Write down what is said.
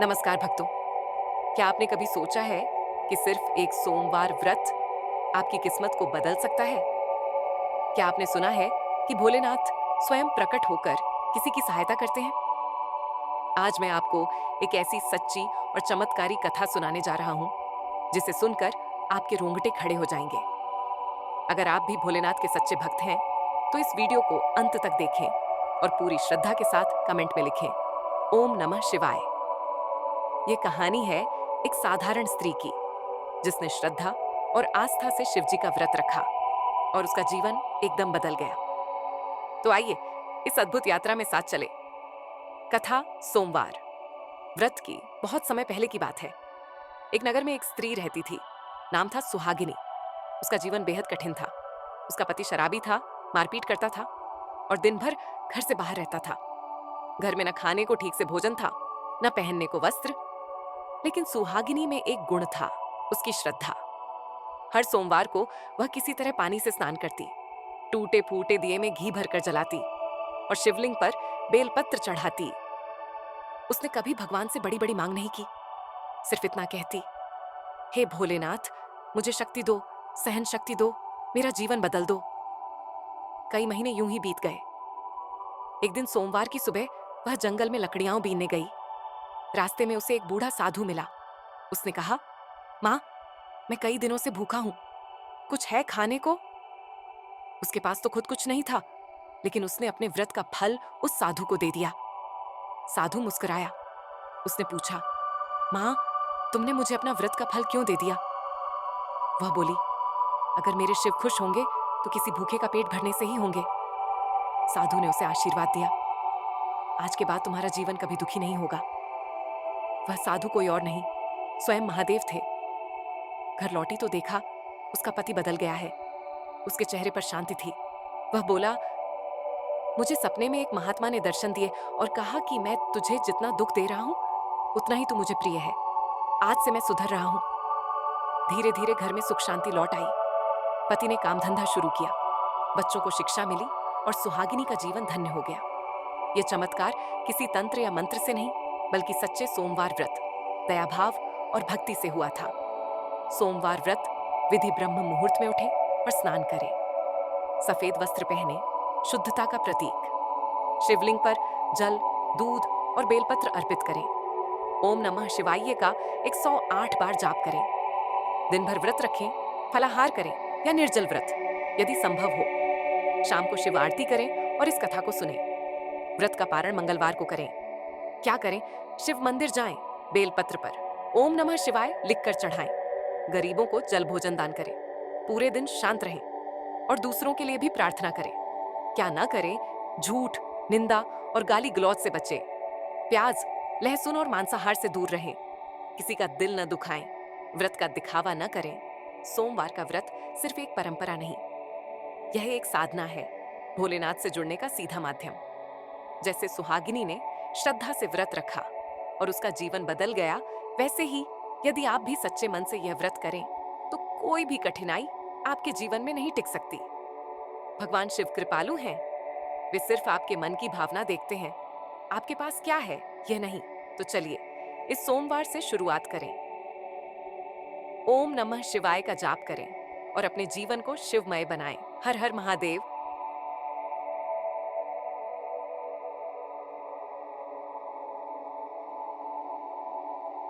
नमस्कार भक्तों। क्या आपने कभी सोचा है कि सिर्फ एक सोमवार व्रत आपकी किस्मत को बदल सकता है? क्या आपने सुना है कि भोलेनाथ स्वयं प्रकट होकर किसी की सहायता करते हैं? आज मैं आपको एक ऐसी सच्ची और चमत्कारी कथा सुनाने जा रहा हूं जिसे सुनकर आपके रोंगटे खड़े हो जाएंगे। अगर आप भी भोलेनाथ के सच्चे भक्त हैं तो इस वीडियो को अंत तक देखें और पूरी श्रद्धा के साथ कमेंट में लिखें ओम नमः शिवाय। ये कहानी है एक साधारण स्त्री की जिसने श्रद्धा और आस्था से शिवजी का व्रत रखा और उसका जीवन एकदम बदल गया। तो आइए इस अद्भुत यात्रा में साथ चले। कथा सोमवार। व्रत की बहुत समय पहले की बात है। एक नगर में एक स्त्री रहती थी। नाम था सुहागिनी। उसका जीवन बेहद कठिन था। उसका पति शराबी था, मारपीट करता था और दिन भर घर से बाहर रहता था। घर में न खाने को ठीक से भोजन था, न पहनने को वस्त्र। लेकिन सुहागिनी में एक गुण था, उसकी श्रद्धा। हर सोमवार को वह किसी तरह पानी से स्नान करती, टूटे फूटे दिए में घी भरकर जलाती और शिवलिंग पर बेलपत्र चढ़ाती। उसने कभी भगवान से बड़ी बड़ी मांग नहीं की, सिर्फ इतना कहती, हे भोलेनाथ, मुझे शक्ति दो, सहन शक्ति दो, मेरा जीवन बदल दो। कई महीने यूं ही बीत गए। एक दिन सोमवार की सुबह वह जंगल में लकड़ियां बीनने गई। रास्ते में उसे एक बूढ़ा साधु मिला। उसने कहा, माँ, मैं कई दिनों से भूखा हूं, कुछ है खाने को? उसके पास तो खुद कुछ नहीं था, लेकिन उसने अपने व्रत का फल उस साधु को दे दिया। साधु मुस्कुराया। उसने पूछा, माँ, तुमने मुझे अपना व्रत का फल क्यों दे दिया? वह बोली, अगर मेरे शिव खुश होंगे तो किसी भूखे का पेट भरने से ही होंगे। साधु ने उसे आशीर्वाद दिया, आज के बाद तुम्हारा जीवन कभी दुखी नहीं होगा। वह साधु कोई और नहीं, स्वयं महादेव थे। घर लौटी तो देखा उसका पति बदल गया है। उसके चेहरे पर शांति थी। वह बोला, मुझे सपने में एक महात्मा ने दर्शन दिए और कहा कि मैं तुझे जितना दुख दे रहा हूं उतना ही तू मुझे प्रिय है। आज से मैं सुधर रहा हूं। धीरे धीरे घर में सुख शांति लौट आई। पति ने काम धंधा शुरू किया, बच्चों को शिक्षा मिली और सुहागिनी का जीवन धन्य हो गया। यह चमत्कार किसी तंत्र या मंत्र से नहीं, बल्कि सच्चे सोमवार व्रत, दयाभाव और भक्ति से हुआ था। सोमवार व्रत विधि ब्रह्म मुहूर्त में उठे और स्नान करें, सफेद वस्त्र पहने, शुद्धता का प्रतीक, शिवलिंग पर जल, दूध और बेलपत्र अर्पित करें। ओम नमः शिवाय का 108 बार जाप करें। दिन भर व्रत रखें, फलाहार करें या निर्जल व्रत यदि संभव हो। शाम को शिव आरती करें और इस कथा को सुनें। व्रत का पारण मंगलवार को करें। क्या करें? शिव मंदिर जाएं, बेलपत्र पर ओम नमः शिवाय लिखकर चढ़ाएं। गरीबों को जल भोजन दान करें। पूरे दिन शांत रहें और दूसरों के लिए भी प्रार्थना करें। क्या ना करें? झूठ, निंदा और गाली गलौज से बचें। प्याज, लहसुन और मांसाहार से दूर रहें। किसी का दिल न दुखाएं। व्रत का दिखावा न करें। सोमवार का व्रत सिर्फ एक परंपरा नहीं, यह एक साधना है, भोलेनाथ से जुड़ने का सीधा माध्यम। जैसे सुहागिनी ने श्रद्धा से व्रत रखा और उसका जीवन बदल गया, वैसे ही यदि आप भी सच्चे मन से यह व्रत करें तो कोई भी कठिनाई आपके जीवन में नहीं टिक सकती। भगवान शिव कृपालु हैं। वे सिर्फ आपके मन की भावना देखते हैं। आपके पास क्या है यह नहीं। तो चलिए इस सोमवार से शुरुआत करें। ओम नमः शिवाय का जाप करें और अपने जीवन को शिवमय बनाएं। हर हर महादेव।